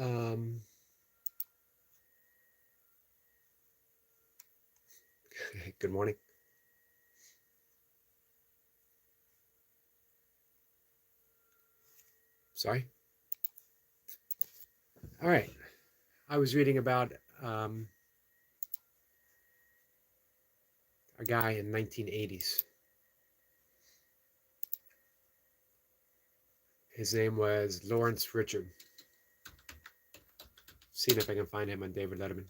Um, good morning. Sorry. All right. I was reading about um, a guy in 1980s. His name was Lawrence Richard. Seeing if I can find him on David Letterman.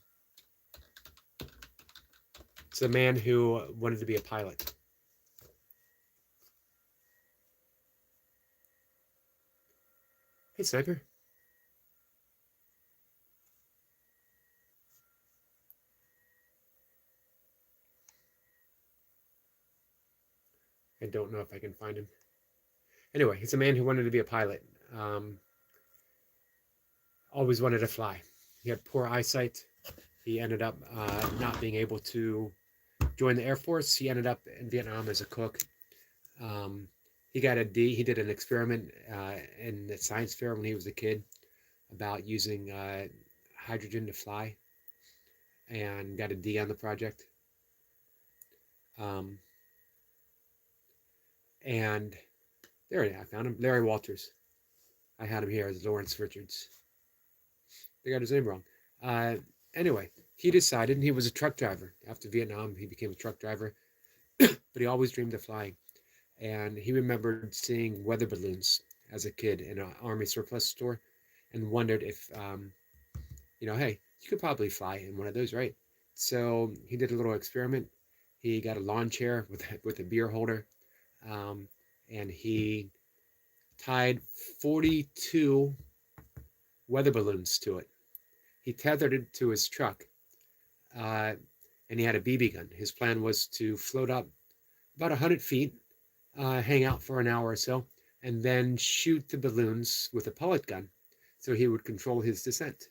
It's a man who wanted to be a pilot. Hey, Sniper. I don't know if I can find him. Anyway, he's a man who wanted to be a pilot. Um, always wanted to fly. He had poor eyesight. He ended up not being able to join the Air Force. He ended up in Vietnam as a cook. Um, he got a D. He did an experiment in the science fair when he was a kid about using hydrogen to fly and got a D on the project. Um, and there I found him, Larry Walters. I had him here as Lawrence Richards. They got his name wrong. Uh, anyway, he decided, and he was a truck driver. After Vietnam, he became a truck driver, but he always dreamed of flying. And he remembered seeing weather balloons as a kid in an Army surplus store and wondered if, hey, you could probably fly in one of those, right? So he did a little experiment. He got a lawn chair with a beer holder, um, and he tied 42 weather balloons to it. He tethered it to his truck, uh, and he had a BB gun. His plan was to float up about 100 feet, hang out for an hour or so, and then shoot the balloons with a pellet gun so he would control his descent.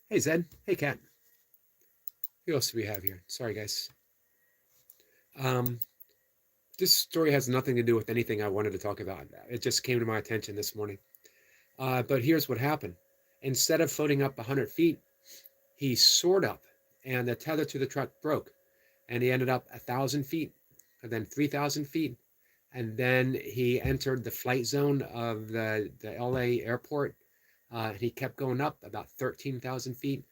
Hey, Zed. Hey, Kat. Who else do we have here? Sorry, guys. Um, this story has nothing to do with anything I wanted to talk about. It just came to my attention this morning. But here's what happened. Instead of floating up 100 feet, he soared up, and the tether to the truck broke, and he ended up 1,000 feet, and then 3,000 feet, and then he entered the flight zone of the LA airport. He kept going up about 13,000 feet.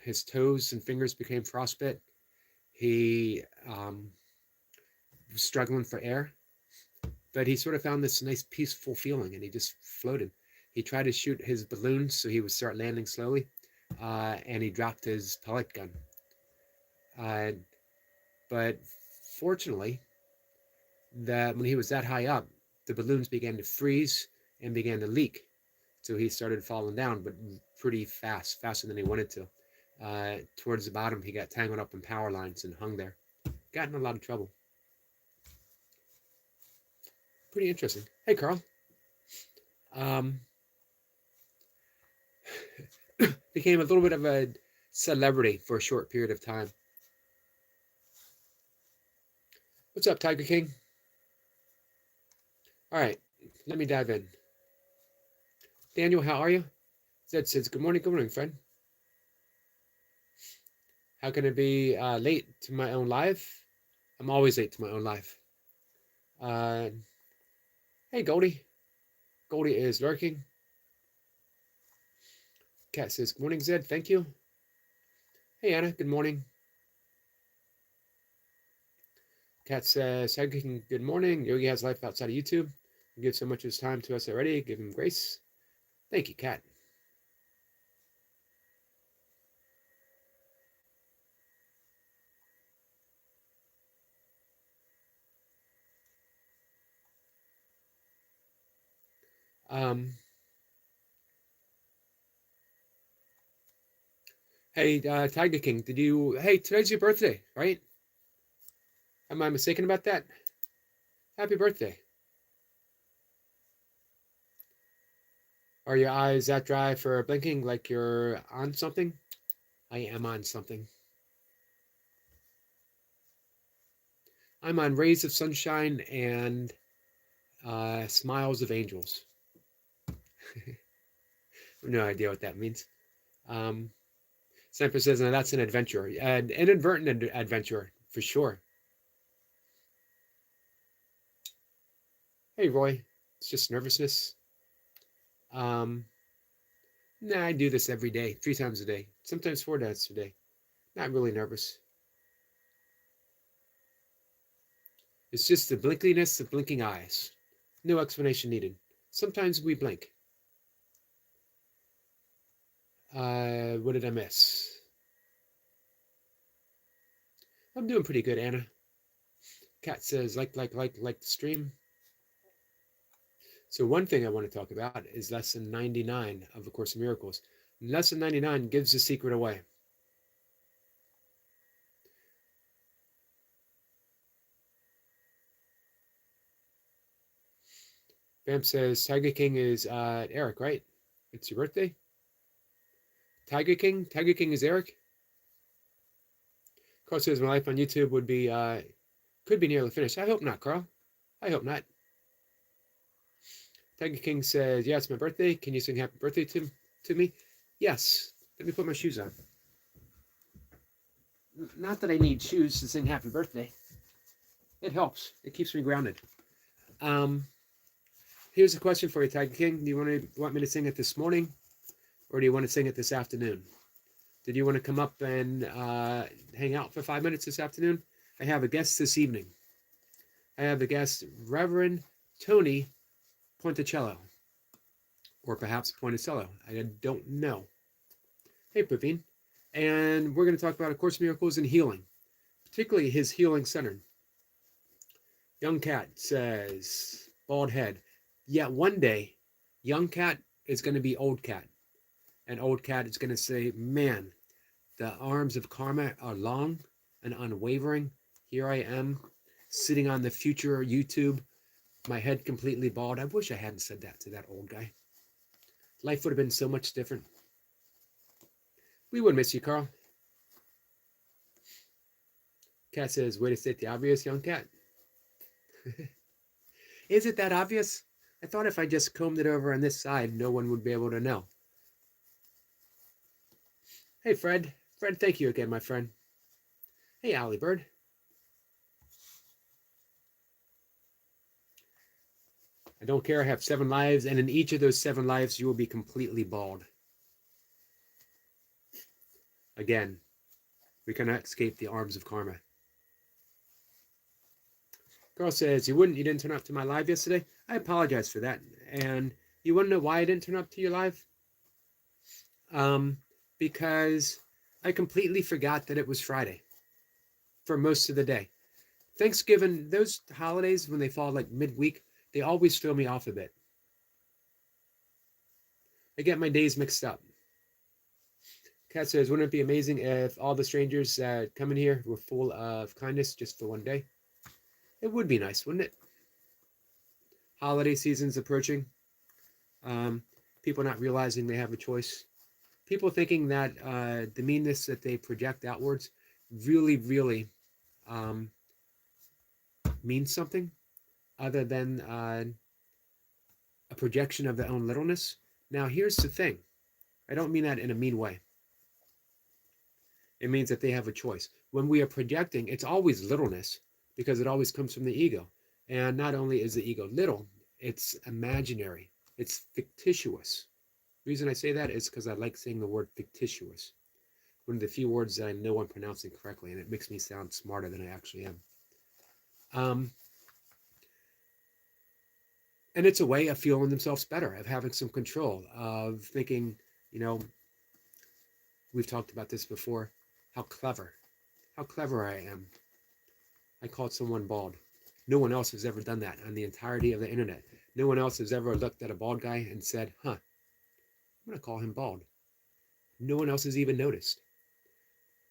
His toes and fingers became frostbit. He was struggling for air, but he sort of found this nice peaceful feeling, and he just floated. He tried to shoot his balloon so he would start landing slowly, and he dropped his pellet gun. Uh, but fortunately, that when he was that high up, the balloons began to freeze and began to leak. So he started falling down, but pretty fast, faster than he wanted to. Towards the bottom, he got tangled up in power lines and hung there. Got in a lot of trouble. Pretty interesting. Hey, Carl. Um, became a little bit of a celebrity for a short period of time. What's up, Tiger King? All right, let me dive in. Daniel, how are you? Zed says, good morning, friend. How can it be late to my own life? I'm always late to my own life. Uh, hey, Goldie. Goldie is lurking. Cat says, good morning, Zed. Thank you. Hey, Anna. Good morning. Cat says, good morning. Yogi has life outside of YouTube. He gives so much of his time to us already. Give him grace. Thank you, Cat. Hey, Tiger King, hey, today's your birthday, right? Am I mistaken about that? Happy birthday. Are your eyes that dry for blinking like you're on something? I am on something. I'm on rays of sunshine and smiles of angels. No idea what that means. Um, Semper says, no, that's an adventure, an inadvertent adventure for sure. Hey, Roy, it's just nervousness. Um, nah, I do this every day, 3 times a day, sometimes 4 times a day. Not really nervous. It's just the blinkiness of blinking eyes. No explanation needed. Sometimes we blink. What did I miss? I'm doing pretty good, Anna. Kat says, like the stream. So one thing I want to talk about is lesson 99 of A Course in Miracles. Lesson 99 gives the secret away. Bam says, Tiger King is Eric, right? It's your birthday? Tiger King? Tiger King is Eric? Carl says, my life on YouTube would be, could be nearly finished. I hope not, Carl. I hope not. Tiger King says, yeah, it's my birthday. Can you sing happy birthday to me? Yes. Let me put my shoes on. Not that I need shoes to sing happy birthday. It helps. It keeps me grounded. Um, Here's a question for you, Tiger King. Do you want me to sing it this morning, or do you want to sing it this afternoon? Did you want to come up and hang out for 5 minutes this afternoon? I have a guest this evening. I have a guest, Reverend Tony Ponticello, or perhaps Ponticello. I don't know. Hey, Praveen. And we're going to talk about A Course in Miracles and healing, particularly his healing center. Young Cat says, bald head. Yeah, one day, young cat is going to be old cat. And old cat is going to say, man, the arms of karma are long and unwavering. Here I am, sitting on the future YouTube, my head completely bald. I wish I hadn't said that to that old guy. Life would have been so much different. We would miss you, Carl. Cat says, way to state the obvious, young cat. Is it that obvious? I thought if I just combed it over on this side, no one would be able to know. Hey, Fred. Fred, thank you again, my friend. Hey, Allie Bird. I don't care. I have 7 lives, and in each of those 7 lives, you will be completely bald. Again, we cannot escape the arms of karma. Carl says, you didn't turn up to my live yesterday? I apologize for that. And you want to know why I didn't turn up to your live? Because I completely forgot that it was Friday for most of the day. Thanksgiving, those holidays, when they fall like midweek, they always throw me off a bit. I get my days mixed up. Kat says, wouldn't it be amazing if all the strangers that come in here were full of kindness just for one day? It would be nice, wouldn't it? Holiday season's approaching. People not realizing they have a choice. People thinking that the meanness that they project outwards really means something other than a projection of their own littleness. Now, here's the thing. I don't mean that in a mean way. It means that they have a choice. When we are projecting, it's always littleness because it always comes from the ego. And not only is the ego little, it's imaginary. It's fictitious. The reason I say that is because I like saying the word fictitious. One of the few words that I know I'm pronouncing correctly, and it makes me sound smarter than I actually am. And it's a way of feeling themselves better, of having some control, of thinking, we've talked about this before, how clever I am. I called someone bald. No one else has ever done that on the entirety of the internet. No one else has ever looked at a bald guy and said, I'm going to call him bald. No one else has even noticed.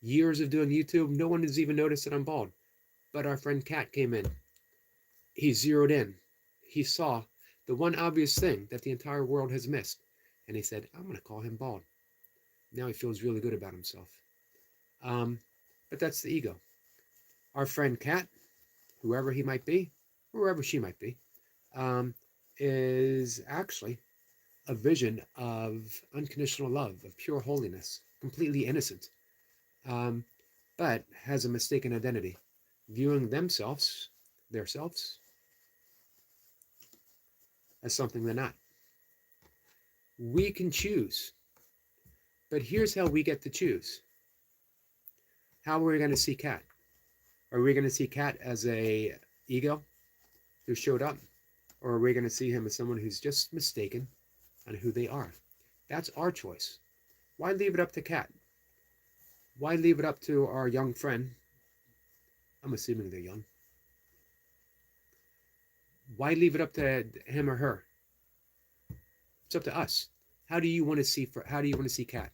Years of doing YouTube, no one has even noticed that I'm bald. But our friend Kat came in. He zeroed in. He saw the one obvious thing that the entire world has missed. And he said, I'm going to call him bald. Now he feels really good about himself. But that's the ego. Our friend Kat, whoever he might be, wherever she might be, is actually a vision of unconditional love, of pure holiness, completely innocent, um, but has a mistaken identity, viewing themselves, their selves, as something they're not. We can choose, but here's how we get to choose. How are we going to see Cat? Are we going to see Cat as a ego who showed up? Or are we going to see him as someone who's just mistaken on who they are? That's our choice. Why leave it up to Cat? Why leave it up to our young friend? I'm assuming they're young. Why leave it up to him or her? It's up to us. How do you want to see Cat?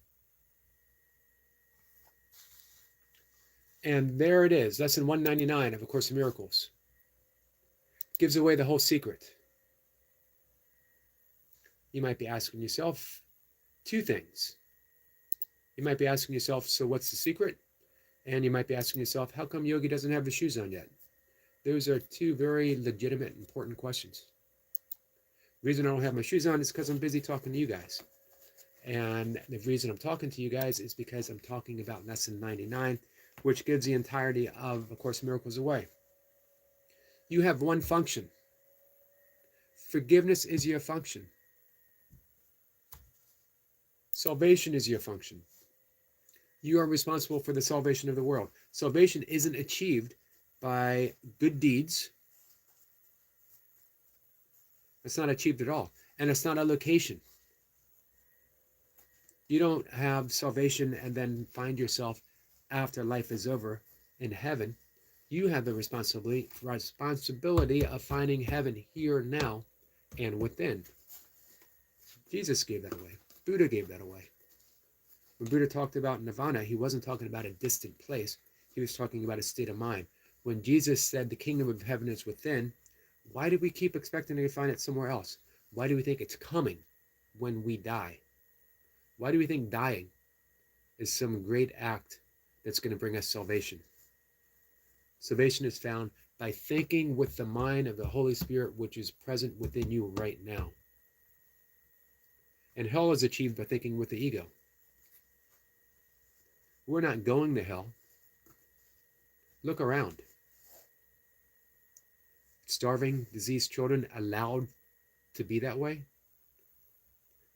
And there it is, lesson 199 of A Course in Miracles. Gives away the whole secret. You might be asking yourself two things. You might be asking yourself, so what's the secret? And you might be asking yourself, how come Yogi doesn't have the shoes on yet? Those are two very legitimate, important questions. The reason I don't have my shoes on is because I'm busy talking to you guys. And the reason I'm talking to you guys is because I'm talking about lesson 99, which gives the entirety of A Course in Miracles away. You have one function. Forgiveness is your function. Salvation is your function. You are responsible for the salvation of the world. Salvation isn't achieved by good deeds. It's not achieved at all. And it's not a location. You don't have salvation and then find yourself after life is over in heaven. You have the responsibility of finding heaven here now and within. Jesus gave that away. Buddha gave that away. When Buddha talked about nirvana, he wasn't talking about a distant place. He was talking about a state of mind. When Jesus said the kingdom of heaven is within, why do we keep expecting to find it somewhere else? Why do we think it's coming when we die? Why do we think dying is some great act that's going to bring us salvation? Salvation is found by thinking with the mind of the Holy Spirit, which is present within you right now. And hell is achieved by thinking with the ego. We're not going to hell. Look around. Starving, diseased children allowed to be that way.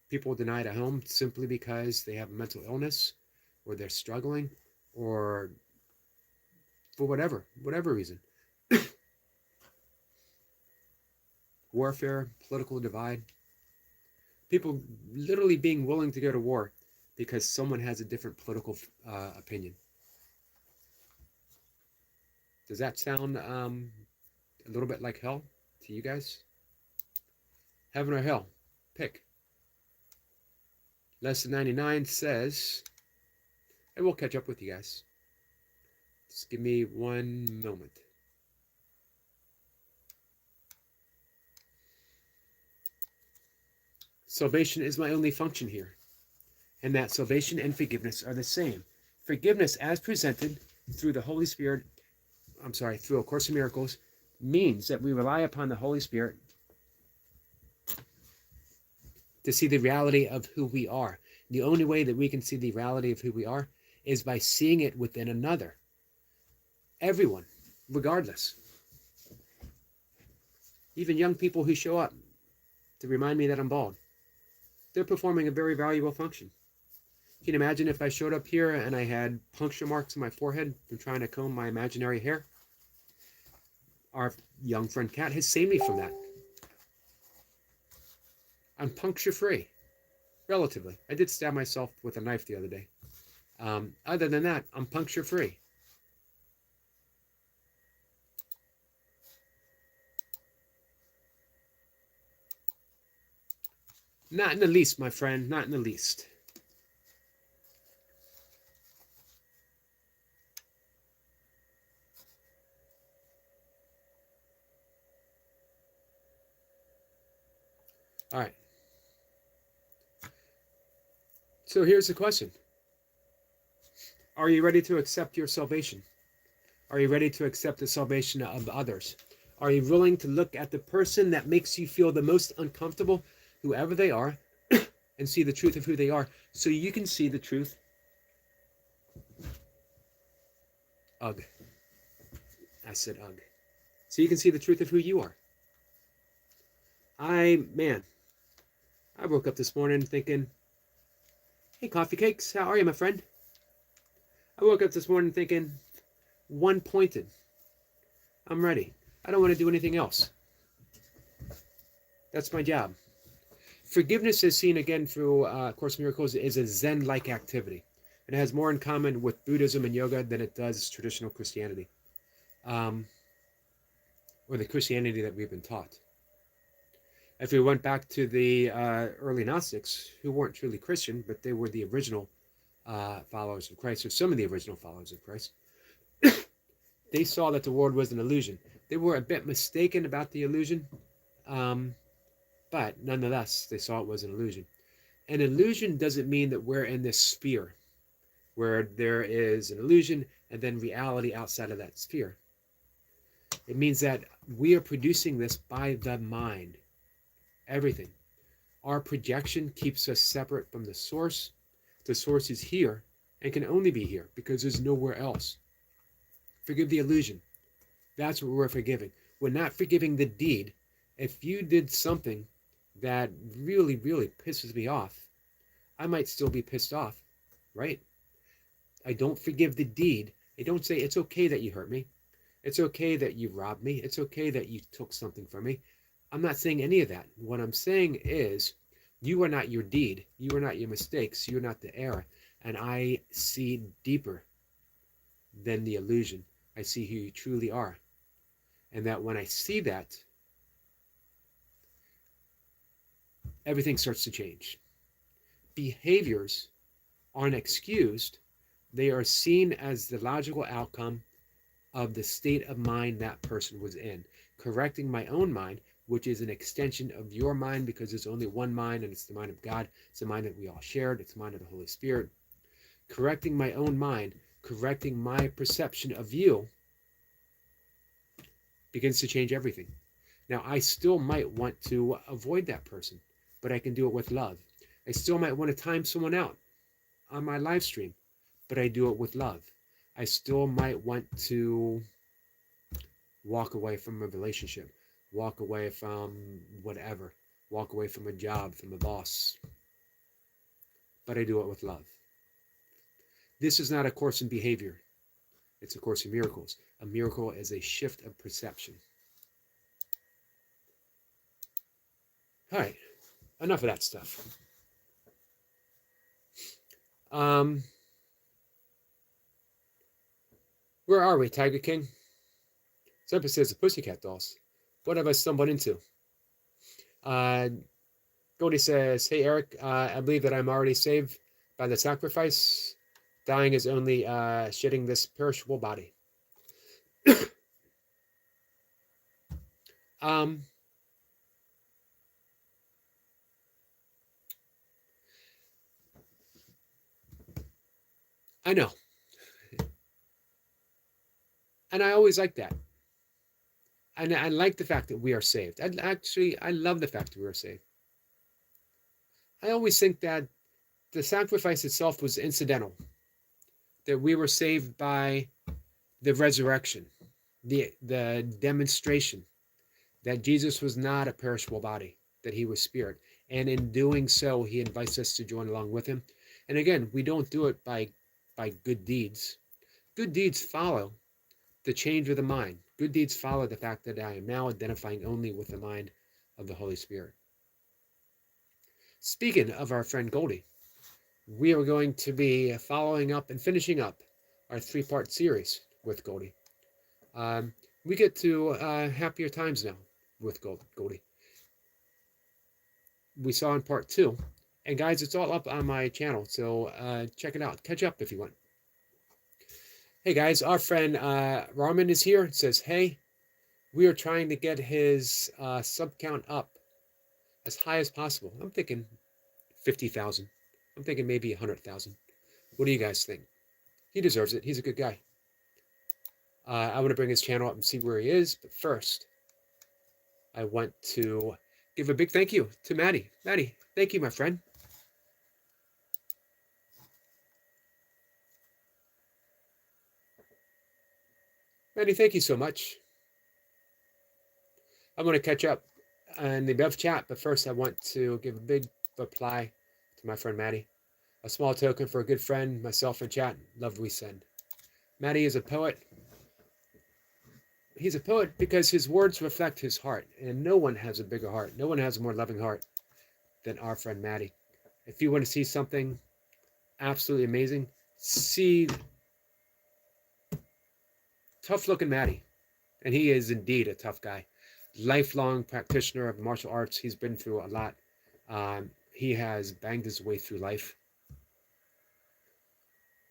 People denied a home simply because they have a mental illness, or they're struggling, or for whatever reason. Warfare, political divide. People literally being willing to go to war because someone has a different political opinion. Does that sound a little bit like hell to you guys? Heaven or hell? Pick. Lesson 99 says, and we'll catch up with you guys. Just give me one moment. Salvation is my only function here, and that salvation and forgiveness are the same. Forgiveness as presented through the Holy Spirit, through A Course in Miracles, means that we rely upon the Holy Spirit to see the reality of who we are. The only way that we can see the reality of who we are is by seeing it within another. Everyone, regardless. Even young people who show up to remind me that I'm bald. They're performing a very valuable function. Can you imagine if I showed up here and I had puncture marks on my forehead from trying to comb my imaginary hair? Our young friend Kat has saved me from that. I'm puncture free, relatively. I did stab myself with a knife the other day. Other than that, I'm puncture free. Not in the least, my friend, not in the least. All right. So here's the question. Are you ready to accept your salvation? Are you ready to accept the salvation of others? Are you willing to look at the person that makes you feel the most uncomfortable, whoever they are, and see the truth of who they are, so you can see the truth. Ugh. I said ugh. So you can see the truth of who you are. Man, I woke up this morning thinking, hey, coffee cakes, how are you, my friend? I woke up this morning thinking, one pointed. I'm ready. I don't want to do anything else. That's my job. Forgiveness, as seen again through Course in Miracles, is a Zen-like activity. It has more in common with Buddhism and yoga than it does traditional Christianity, or the Christianity that we've been taught. If we went back to the early Gnostics, who weren't truly Christian, but they were the original followers of Christ, or some of the original followers of Christ, they saw that the world was an illusion. They were a bit mistaken about the illusion, but nonetheless, they saw it was an illusion. An illusion doesn't mean that we're in this sphere where there is an illusion and then reality outside of that sphere. It means that we are producing this by the mind. Everything. Our projection keeps us separate from the source. The source is here and can only be here because there's nowhere else. Forgive the illusion. That's what we're forgiving. We're not forgiving the deed. If you did something that really, really pisses me off, I might still be pissed off, right? I don't forgive the deed. I don't say, it's okay that you hurt me. It's okay that you robbed me. It's okay that you took something from me. I'm not saying any of that. What I'm saying is, you are not your deed. You are not your mistakes. You are not the error. And I see deeper than the illusion. I see who you truly are. And that when I see that, everything starts to change. Behaviors aren't excused. They are seen as the logical outcome of the state of mind that person was in. Correcting my own mind, which is an extension of your mind, because there's only one mind, and it's the mind of God. It's the mind that we all shared. It's the mind of the Holy Spirit. Correcting my own mind, correcting my perception of you, begins to change everything. Now, I still might want to avoid that person, but I can do it with love. I still might want to time someone out on my live stream, but I do it with love. I still might want to walk away from a relationship, walk away from whatever, walk away from a job, from a boss, but I do it with love. This is not a course in behavior. It's a course in miracles. A miracle is a shift of perception. All right, enough of that stuff. Where are we, Tiger King? Zephyr says the Pussycat Dolls. What have I stumbled into? Goldie says, hey, Eric, I believe that I'm already saved by the sacrifice. Dying is only shedding this perishable body. I know. And I always like that. And I like the fact that we are saved. I love the fact that we are saved. I always think that the sacrifice itself was incidental. That we were saved by the resurrection, the demonstration that Jesus was not a perishable body, that he was spirit. And in doing so, he invites us to join along with him. And again, we don't do it by good deeds. Good deeds follow the change of the mind. Good deeds follow the fact that I am now identifying only with the mind of the Holy Spirit. Speaking of our friend Goldie, we are going to be following up and finishing up our 3-part series with Goldie. We get to happier times now with Goldie. We saw in part 2. And guys, it's all up on my channel, so check it out. Catch up if you want. Hey guys, our friend Raman is here. It says, hey, we are trying to get his sub count up as high as possible. I'm thinking 50,000. I'm thinking maybe 100,000. What do you guys think? He deserves it. He's a good guy. I want to bring his channel up and see where he is. But first, I want to give a big thank you to Maddie. Maddie, thank you, my friend. Maddie, thank you so much. I'm going to catch up in the above chat, but first I want to give a big reply to my friend Maddie. A small token for a good friend, myself in chat. Love we send. Maddie is a poet. He's a poet because his words reflect his heart, and no one has a bigger heart. No one has a more loving heart than our friend Maddie. If you want to see something absolutely amazing, see tough looking Maddie. And he is indeed a tough guy. Lifelong practitioner of martial arts. He's been through a lot. He has banged his way through life.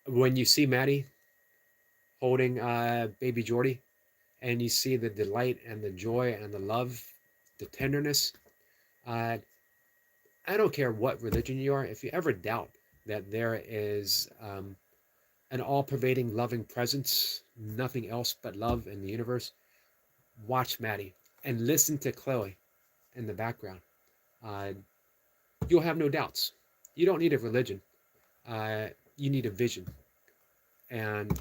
When you see Maddie holding baby Jordy, and you see the delight and the joy and the love, the tenderness, uh, I don't care what religion you are. If you ever doubt that there is an all-pervading, loving presence, nothing else but love in the universe, watch Maddie and listen to Chloe in the background. Uh, you'll have no doubts. You don't need a religion. You need a vision, and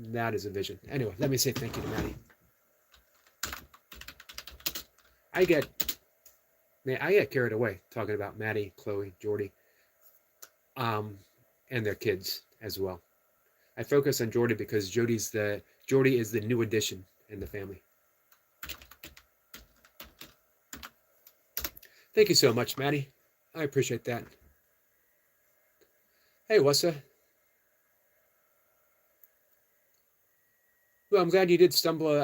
that is a vision. Anyway, let me say thank you to Maddie. I get carried away talking about Maddie, Chloe, Jordy, and their kids as well. I focus on Jordy because Jordy is the new addition in the family. Thank you so much, Maddie. I appreciate that. Hey, Wassa. Well, I'm glad you did stumble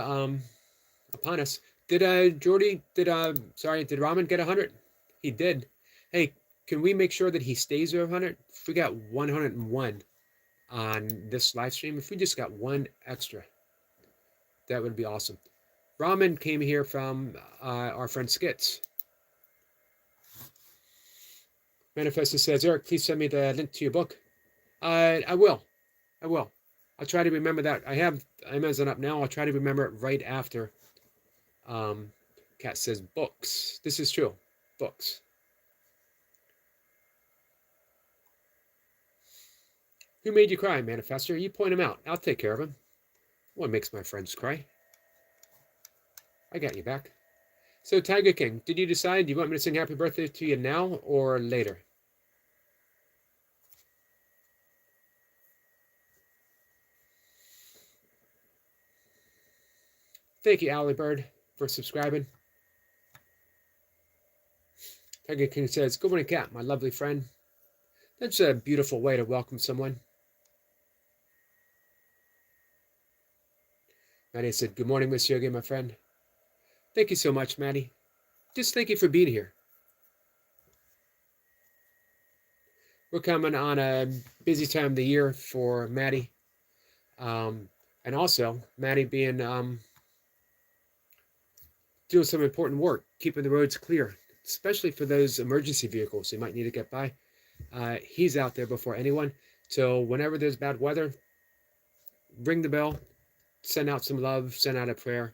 upon us. Did Jordy? Did Ramen get 100? He did. Hey, can we make sure that he stays at 100? If we got 101 on this live stream, if we just got one extra, that would be awesome. Ramen came here from our friend Skits. Manifesto says, Eric, please send me the link to your book. I will. I'll try to remember that. I have Amazon up now. I'll try to remember it right after. Kat says books. This is true. Books. Who made you cry, Manifester? You point him out. I'll take care of him. What makes my friends cry? I got you back. So, Tiger King, did you decide, do you want me to sing happy birthday to you now or later? Thank you, Allie Bird, for subscribing. Tiger King says, good morning, Cat, my lovely friend. That's a beautiful way to welcome someone. Maddie said, good morning, Miss Yogi, my friend. Thank you so much, Maddie. Just thank you for being here. We're coming on a busy time of the year for Maddie. And also, Maddie being doing some important work, keeping the roads clear, especially for those emergency vehicles you might need to get by. He's out there before anyone. So whenever there's bad weather, ring the bell, send out some love, send out a prayer,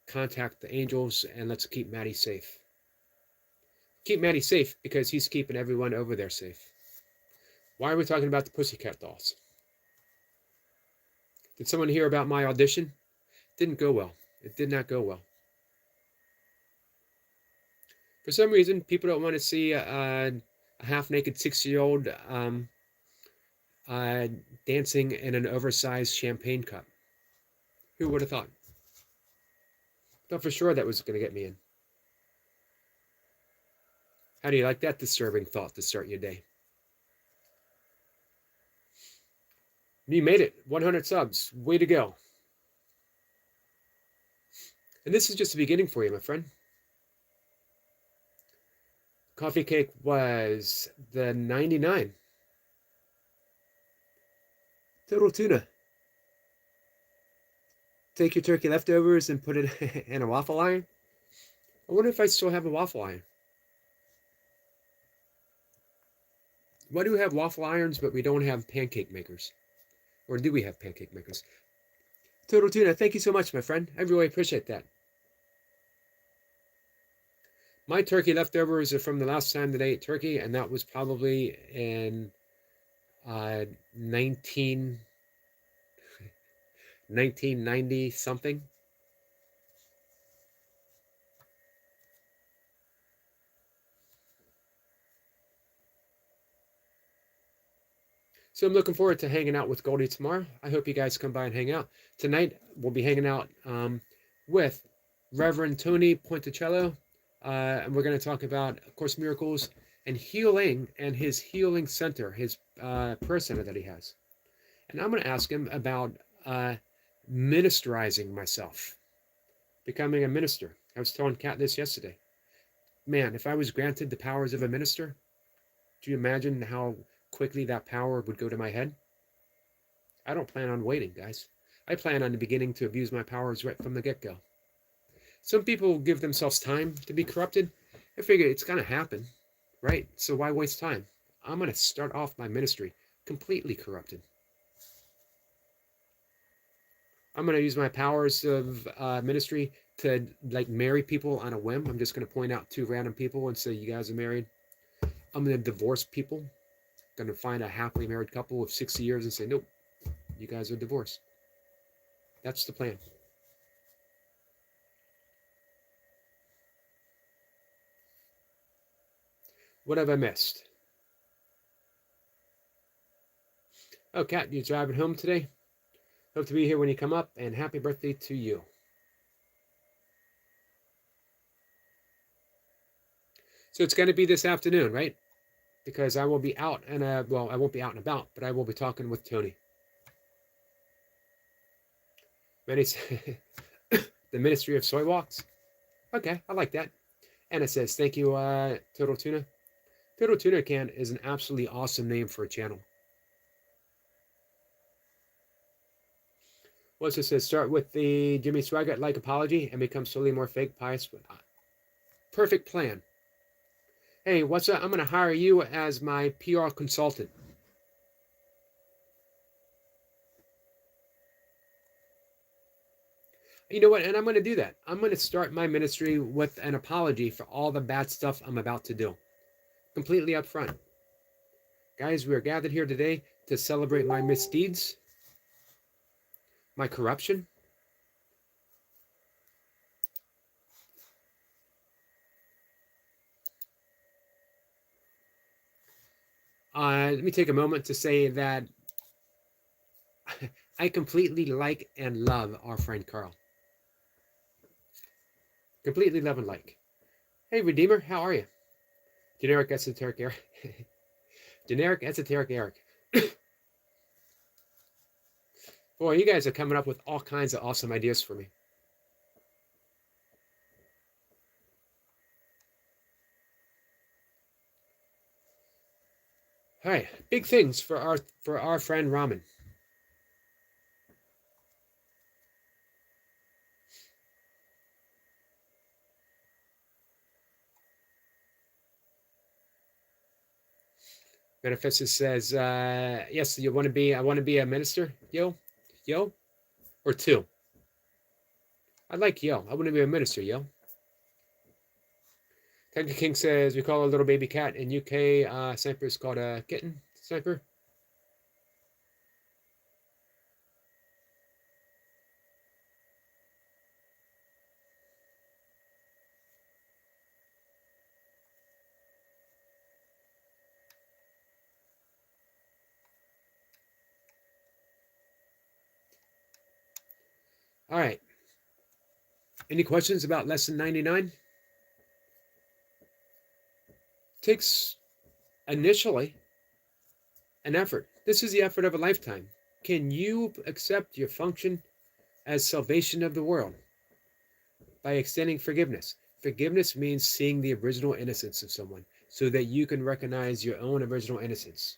contact the angels, and let's keep Maddie safe. Keep Maddie safe because he's keeping everyone over there safe. Why are we talking about the Pussycat Dolls? Did someone hear about my audition? Didn't go well. It did not go well. For some reason, people don't want to see a half-naked 6-year-old dancing in an oversized champagne cup. Who would have thought? Thought for sure that was going to get me in. How do you like that disturbing thought to start your day? You made it. 100 subs. Way to go. And this is just the beginning for you, my friend. Coffee cake was the 99. Total tuna. Take your turkey leftovers and put it in a waffle iron. I wonder if I still have a waffle iron. Why do we have waffle irons, but we don't have pancake makers? Or do we have pancake makers? Total tuna, thank you so much, my friend. I really appreciate that. My turkey leftovers are from the last time that I ate turkey, and that was probably in 19... 1990 something. So I'm looking forward to hanging out with Goldie tomorrow. I hope you guys come by and hang out. Tonight, we'll be hanging out with Reverend Tony Ponticello, and we're going to talk about A Course in Miracles and healing and his healing center, his prayer center that he has. And I'm going to ask him about ministerizing myself, becoming a minister. I was telling Kat this yesterday. Man, if I was granted the powers of a minister, do you imagine how quickly that power would go to my head? I don't plan on waiting, guys. I plan on beginning to abuse my powers right from the get-go. Some people give themselves time to be corrupted. I figure it's going to happen, right? So why waste time? I'm going to start off my ministry completely corrupted. I'm going to use my powers of ministry to like marry people on a whim. I'm just going to point out two random people and say, you guys are married. I'm going to divorce people. Going to find a happily married couple of 60 years and say, nope, you guys are divorced. That's the plan. What have I missed? Oh, Kat, you driving home today? Hope to be here when you come up, and happy birthday to you. So it's going to be this afternoon, right? Because I will be out and well, I won't be out and about, but I will be talking with Tony. Many say the Ministry of Soy Walks. Okay, I like that. And it says, thank you, Total Tuna. Total Tuna Can is an absolutely awesome name for a channel. What's it says? Start with the Jimmy Swaggart-like apology and become slowly more fake, pious. Perfect plan. Hey, what's up? I'm going to hire you as my PR consultant. You know what? And I'm going to do that. I'm going to start my ministry with an apology for all the bad stuff I'm about to do. Completely upfront. Guys, we are gathered here today to celebrate my misdeeds, my corruption. Let me take a moment to say that I completely like and love our friend Carl. Completely love and like. Hey, Redeemer, how are you? Generic Esoteric Eric. Generic Esoteric Eric. Boy, you guys are coming up with all kinds of awesome ideas for me. All right, big things for our friend Ramen. Manifestus says, yes, you want to be, I want to be a minister, yo, or two. I like yo. I want to be a minister, yo. Tiger King says, we call a little baby cat in UK snipers called a kitten sniper. All right. Any questions about lesson 99? Takes initially an effort. This is the effort of a lifetime. Can you accept your function as salvation of the world by extending forgiveness? Forgiveness means seeing the original innocence of someone so that you can recognize your own original innocence.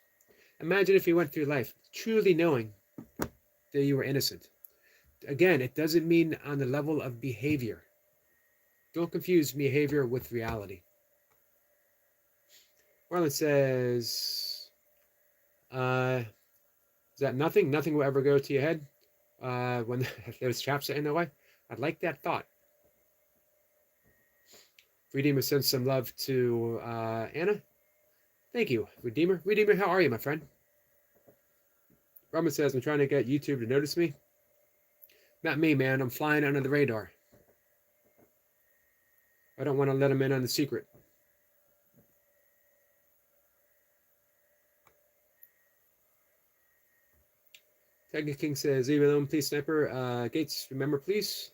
Imagine if you went through life truly knowing that you were innocent. Again, it doesn't mean on the level of behavior. Don't confuse behavior with reality. Marlon says, is that nothing? Nothing will ever go to your head when those traps are in the way? I'd like that thought. Redeemer sends some love to Anna. Thank you, Redeemer. Redeemer, how are you, my friend? Robin says, I'm trying to get YouTube to notice me. Not me, man. I'm flying under the radar. I don't want to let them in on the secret. Tiger King says, "Leave it alone, please, sniper. Gates, remember, please."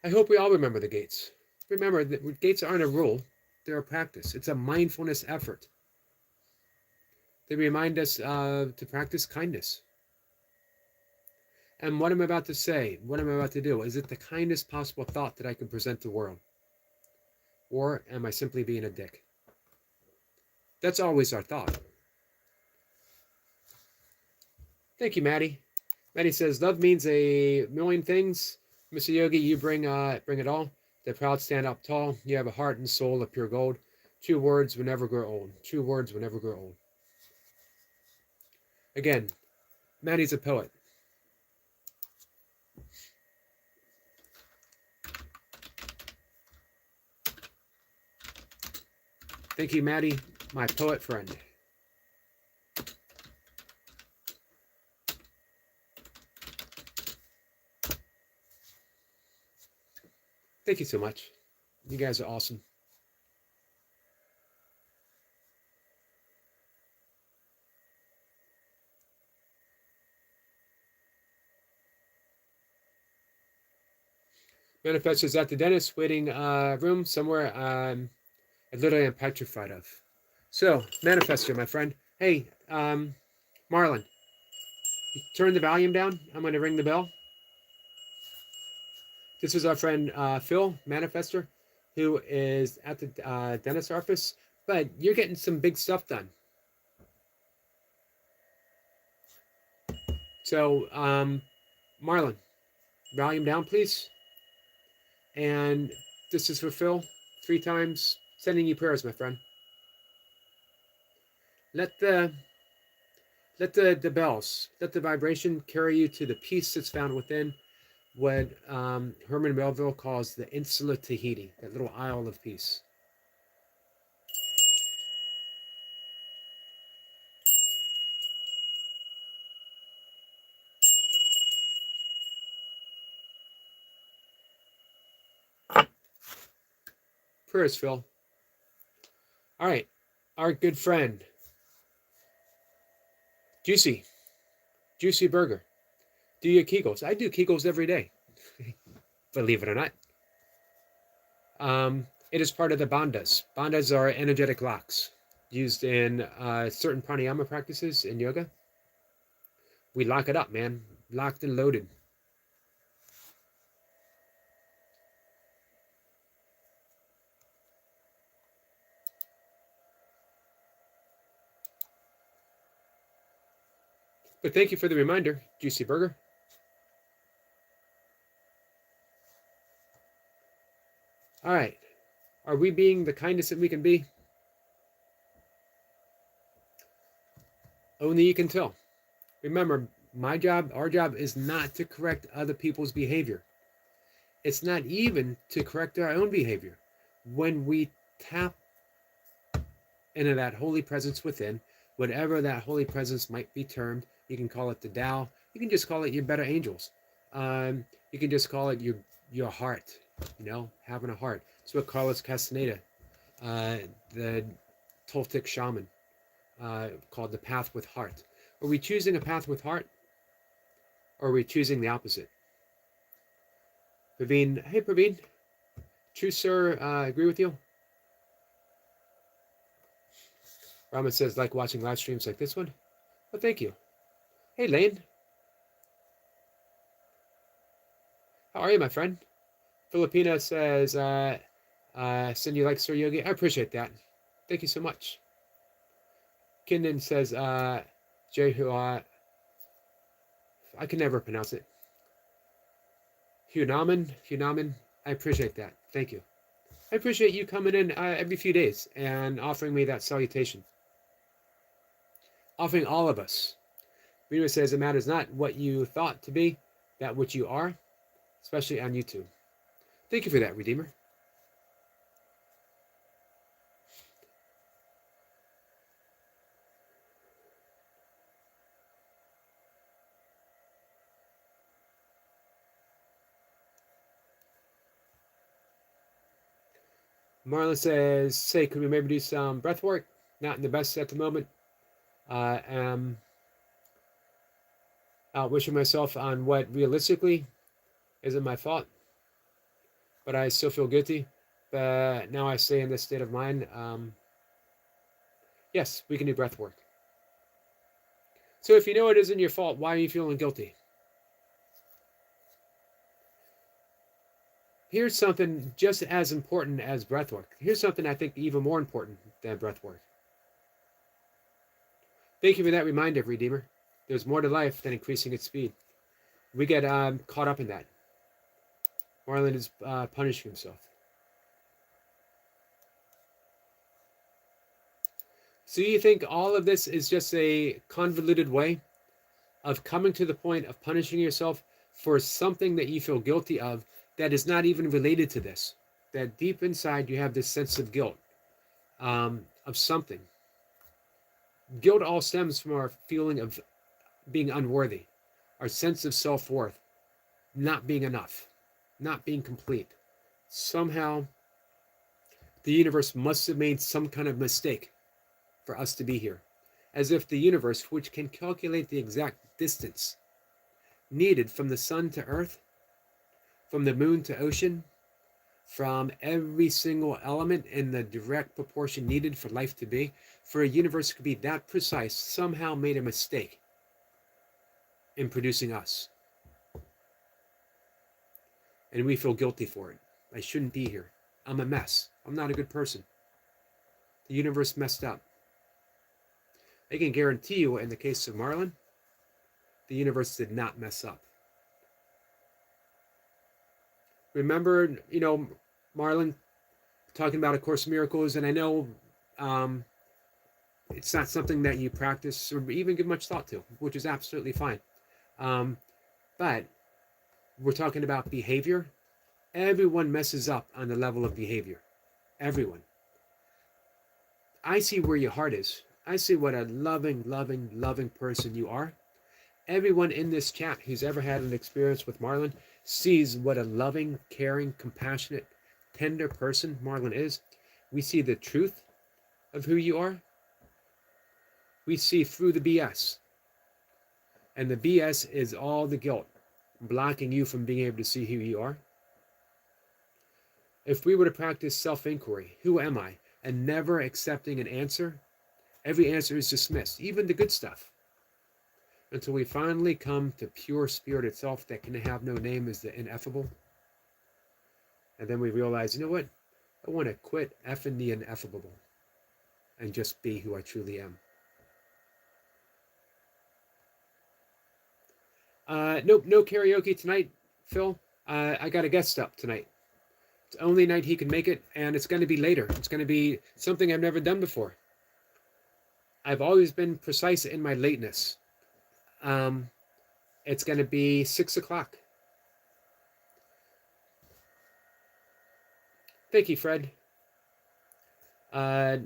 I hope we all remember the gates. Remember that gates aren't a rule; they're a practice. It's a mindfulness effort. They remind us to practice kindness. And what I'm about to say, what I'm about to do, is it the kindest possible thought that I can present to the world? Or am I simply being a dick? That's always our thought. Thank you, Maddie. Maddie says, love means a million things. Mr. Yogi, you bring it all. The proud stand up tall. You have a heart and soul of pure gold. True words will never grow old. True words will never grow old. Again, Maddie's a poet. Thank you, Maddie, my poet friend. Thank you so much. You guys are awesome. Manifest is at the dentist waiting room somewhere I literally am petrified of. So, Manifester, my friend. Hey, Marlon, turn the volume down. I'm going to ring the bell. This is our friend Phil, Manifester, who is at the dentist office, but you're getting some big stuff done. So, Marlon, volume down, please. And this is for Phil, 3 times, sending you prayers, my friend. Let the bells, let the vibration carry you to the peace that's found within what Herman Melville calls the Insula Tahiti, that little isle of peace. Prayers, Phil. All right, our good friend, Juicy Burger. Do you Kegels? I do Kegels every day, believe it or not. It is part of the bandhas. Bandhas are energetic locks used in certain pranayama practices in yoga. We lock it up, man. Locked and loaded. But thank you for the reminder, Juicy Burger. All right. Are we being the kindest that we can be? Only you can tell. Remember, my job, our job, is not to correct other people's behavior. It's not even to correct our own behavior. When we tap into that holy presence within, whatever that holy presence might be termed, you can call it the Tao. You can just call it your better angels. You can just call it your heart. Having a heart. It's what Carlos Castaneda, the Toltec shaman, called the path with heart. Are we choosing a path with heart, or are we choosing the opposite? Praveen, hey Praveen, true sir, agree with you. Raman says, like watching live streams like this one. Well, thank you. Hey Lane, how are you, my friend? Filipina says, send you like Sir Yogi. I appreciate that. Thank you so much. Kinden says, Jehu, I can never pronounce it. Hunaman, I appreciate that. Thank you. I appreciate you coming in every few days and offering me that salutation. Offering all of us. Reader says it matters not what you thought to be, that which you are, especially on YouTube. Thank you for that, Redeemer. Marlon says, say, could we maybe do some breath work? Not in the best at the moment. Am wishing myself on what realistically isn't my fault, but I still feel guilty. But now I stay in this state of mind. Yes, we can do breath work. So if you know it isn't your fault, why are you feeling guilty? Here's something just as important as breath work. Here's something I think even more important than breath work. Thank you for that reminder, Redeemer. There's more to life than increasing its speed. We get caught up in that. Marlon is punishing himself. So you think all of this is just a convoluted way of coming to the point of punishing yourself for something that you feel guilty of that is not even related to this? That deep inside you have this sense of guilt of something. Guilt all stems from our feeling of being unworthy, our sense of self-worth, not being enough, not being complete. Somehow, the universe must have made some kind of mistake for us to be here. As if the universe, which can calculate the exact distance needed from the sun to earth, from the moon to ocean, from every single element in the direct proportion needed for life to be, for a universe to be that precise, somehow made a mistake in producing us. And we feel guilty for it. I shouldn't be here. I'm a mess. I'm not a good person. The universe messed up. I can guarantee you, in the case of Marlon, the universe did not mess up. Remember, Marlon talking about A Course in Miracles, and I know it's not something that you practice or even give much thought to, which is absolutely fine. But we're talking about behavior. Everyone messes up on the level of behavior. Everyone. I see where your heart is. I see what a loving, loving, loving person you are. Everyone in this chat who's ever had an experience with Marlon sees what a loving, caring, compassionate, tender person Marlon is. We see the truth of who you are. We see through the BS. And the BS is all the guilt, blocking you from being able to see who you are. If we were to practice self-inquiry, who am I, and never accepting an answer, every answer is dismissed, even the good stuff, until we finally come to pure spirit itself that can have no name as the ineffable. And then we realize, you know what? I want to quit effing the ineffable and just be who I truly am. Nope, no karaoke tonight, Phil. I got a guest up tonight. It's the only night he can make it, and it's going to be later. It's going to be something I've never done before. I've always been precise in my lateness. It's going to be 6 o'clock. Thank you, Fred. Pavine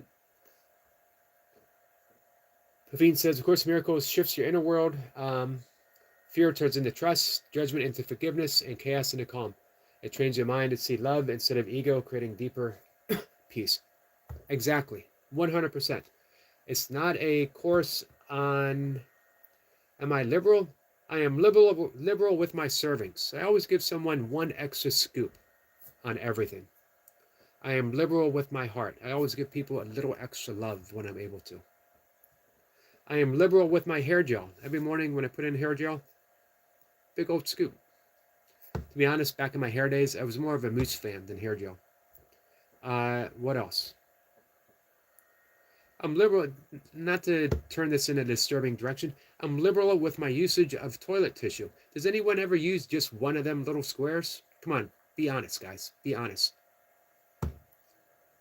says, of course, miracles shifts your inner world. Fear turns into trust, judgment into forgiveness, and chaos into calm. It trains your mind to see love instead of ego, creating deeper peace. Exactly. 100%. It's not a course on, am I liberal? I am liberal with my servings. I always give someone one extra scoop on everything. I am liberal with my heart. I always give people a little extra love when I'm able to. I am liberal with my hair gel. Every morning when I put in hair gel, big old scoop. To be honest, back in my hair days, I was more of a mousse fan than hair gel. What else? I'm liberal, not to turn this in a disturbing direction, I'm liberal with my usage of toilet tissue. Does anyone ever use just one of them little squares? Come on, be honest, guys. Be honest.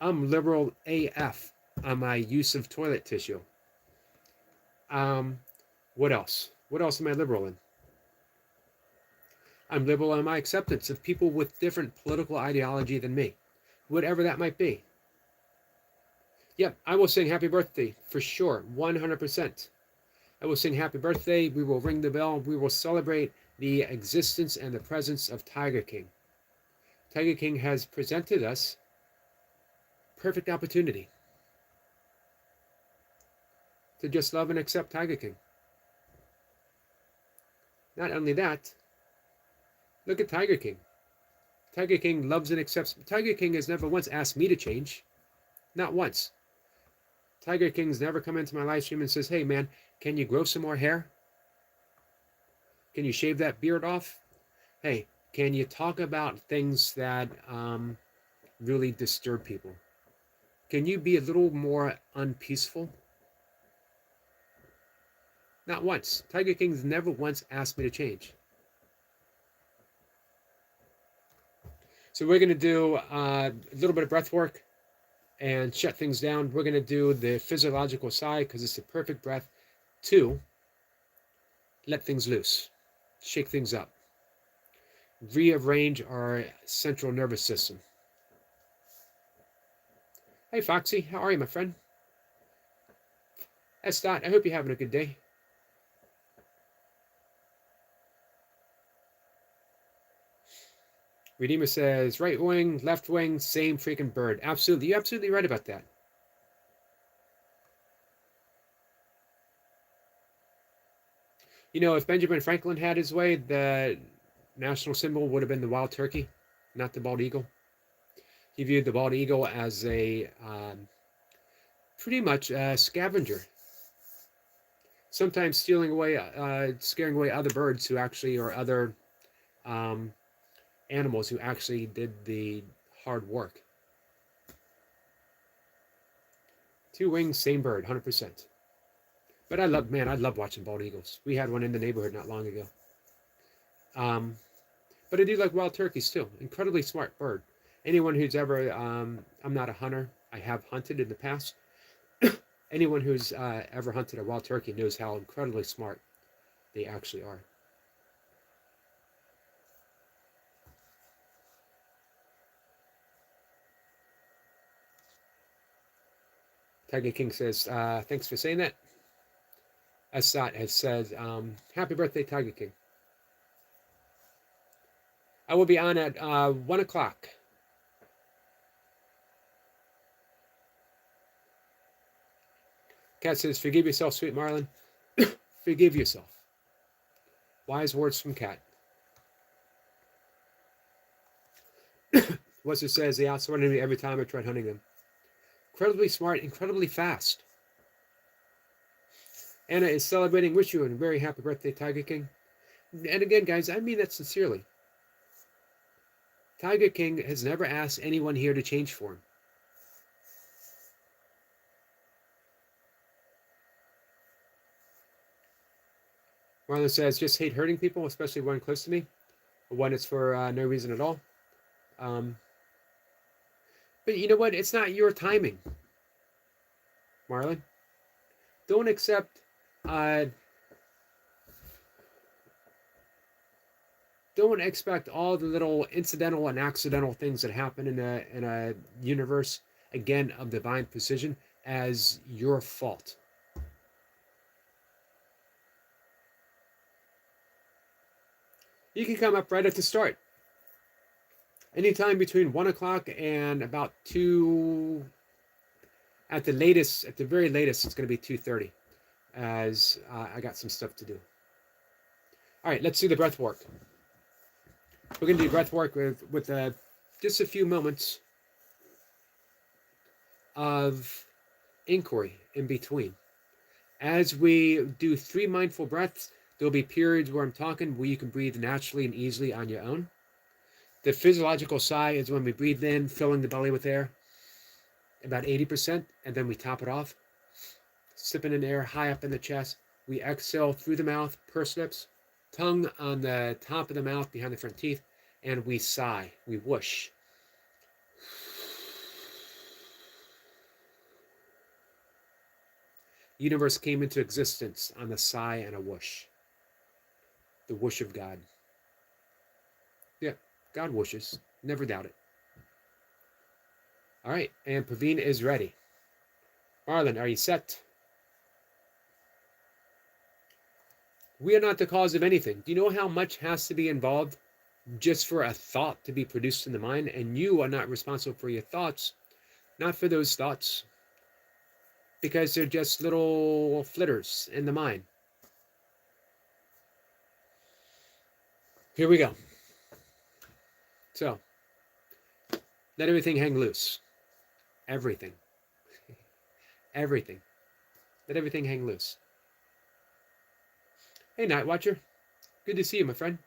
I'm liberal AF on my use of toilet tissue. What else? What else am I liberal in? I'm liberal in my acceptance of people with different political ideology than me, whatever that might be. Yep, I will sing happy birthday for sure, 100%. I will sing happy birthday. We will ring the bell. We will celebrate the existence and the presence of Tiger King. Tiger King has presented us perfect opportunity to just love and accept Tiger King. Not only that, look at Tiger King. Tiger King loves and accepts. Tiger King has never once asked me to change. Not once. Tiger King's never come into my live stream and says, hey man, can you grow some more hair? Can you shave that beard off? Hey, can you talk about things that really disturb people? Can you be a little more unpeaceful? Not once. Tiger King's never once asked me to change. So we're going to do a little bit of breath work and shut things down. We're going to do the physiological side because it's the perfect breath to let things loose, shake things up, rearrange our central nervous system. Hey Foxy, how are you, my friend? That's Dot. I hope you're having a good day. Redeemer says, right wing, left wing, same freaking bird. Absolutely. You're absolutely right about that. You know, if Benjamin Franklin had his way, the national symbol would have been the wild turkey, not the bald eagle. He viewed the bald eagle as a pretty much a scavenger. Sometimes stealing away, scaring away other birds who actually, or other animals who actually did the hard work. Two wings, same bird, 100%. But I love watching bald eagles. We had one in the neighborhood not long ago. But I do like wild turkeys too. Incredibly smart bird. Anyone who's ever, I'm not a hunter. I have hunted in the past. Anyone who's ever hunted a wild turkey knows how incredibly smart they actually are. Tiger King says, thanks for saying that. Asat has said, happy birthday, Tiger King. I will be on at 1 o'clock. Cat says, forgive yourself, sweet Marlin. Forgive yourself. Wise words from Cat. What's it says, they outsmarted me every time I tried hunting them. Incredibly smart, incredibly fast. Anna is celebrating. Wish you a very happy birthday, Tiger King. And again, guys, I mean that sincerely. Tiger King has never asked anyone here to change for him. Marlon says, just hate hurting people, especially one close to me, when it's for no reason at all. But you know what? It's not your timing, Marlon. Don't accept... don't expect all the little incidental and accidental things that happen in a universe, again, of divine precision as your fault. You can come up right at the start. Anytime between 1 o'clock and about 2, at the latest, at the very latest, it's going to be 2:30, as I got some stuff to do. All right, let's do the breath work. We're going to do breath work with just a few moments of inquiry in between. As we do 3 mindful breaths, there'll be periods where I'm talking where you can breathe naturally and easily on your own. The physiological sigh is when we breathe in, filling the belly with air, about 80%, and then we top it off, sipping in air high up in the chest. We exhale through the mouth, pursed lips, tongue on the top of the mouth behind the front teeth, and we sigh, we whoosh. The universe came into existence on a sigh and a whoosh. The whoosh of God. Yeah, God whooshes. Never doubt it. All right, and Praveen is ready. Marlon, are you set? We are not the cause of anything. Do you know how much has to be involved just for a thought to be produced in the mind? And you are not responsible for your thoughts. not for those thoughts, because they're just little flitters in the mind. Here we go. So, let everything hang loose. Everything. Everything. Let everything hang loose. Hey, Night Watcher. Good to see you, my friend.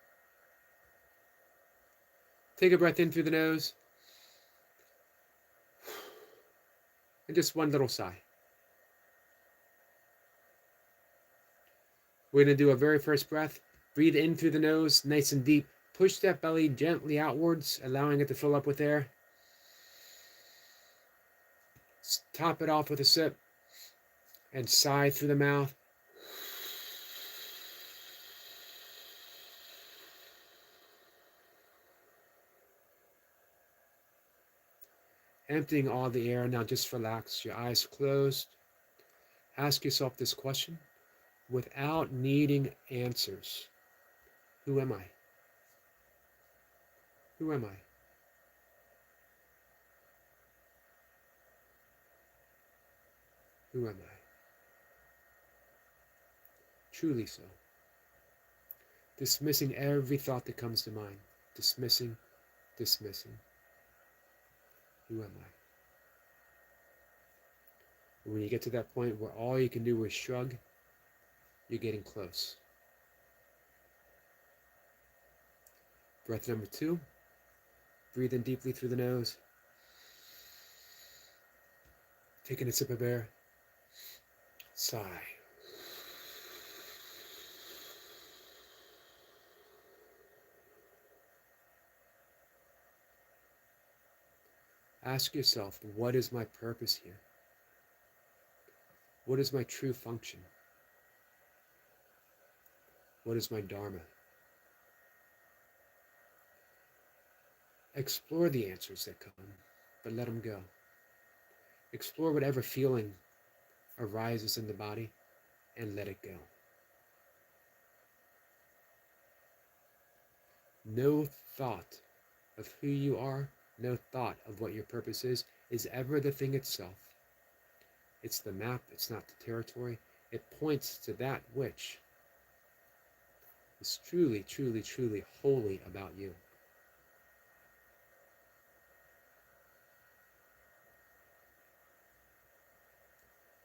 Take a breath in through the nose. And just one little sigh. We're going to do a very first breath. Breathe in through the nose, nice and deep. Push that belly gently outwards, allowing it to fill up with air. Top it off with a sip. And sigh through the mouth. Emptying all the air. Now just relax, your eyes closed. Ask yourself this question without needing answers. Who am I? Who am I? Who am I? Truly so. Dismissing every thought that comes to mind. Dismissing. Who am I? And when you get to that point where all you can do is shrug, you're getting close. Breath number 2. Breathe in deeply through the nose. Taking a sip of air. Sigh. Ask yourself, what is my purpose here? What is my true function? What is my dharma? Explore the answers that come, but let them go. Explore whatever feeling arises in the body and let it go. No thought of who you are, no thought of what your purpose is ever the thing itself. It's the map, it's not the territory. It points to that which is truly, truly, truly wholly about you.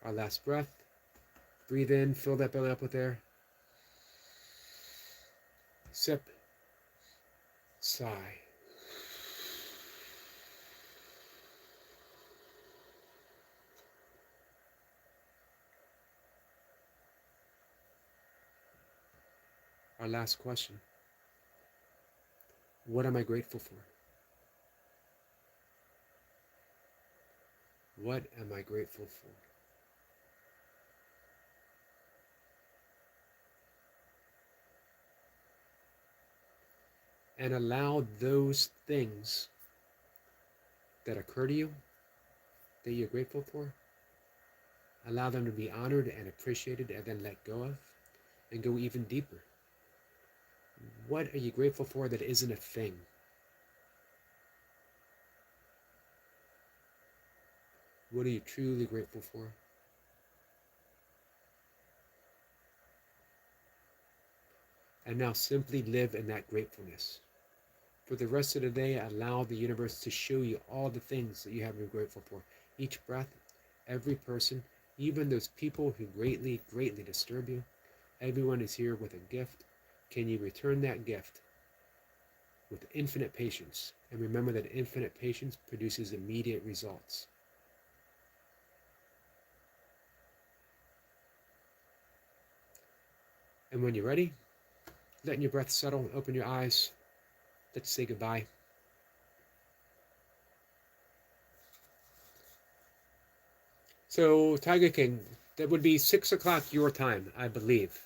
Our last breath. Breathe in, fill that belly up with air. Sip. Sigh. Our last question. What am I grateful for? What am I grateful for? And allow those things that occur to you, that you're grateful for, allow them to be honored and appreciated and then let go of, and go even deeper. What are you grateful for that isn't a thing? What are you truly grateful for? And now simply live in that gratefulness. For the rest of the day, allow the universe to show you all the things that you have to be grateful for. Each breath, every person, even those people who greatly, greatly disturb you. Everyone is here with a gift. Can you return that gift with infinite patience? And remember that infinite patience produces immediate results. And when you're ready, letting your breath settle, open your eyes. Let's say goodbye. So, Tiger King, that would be 6 o'clock your time, I believe.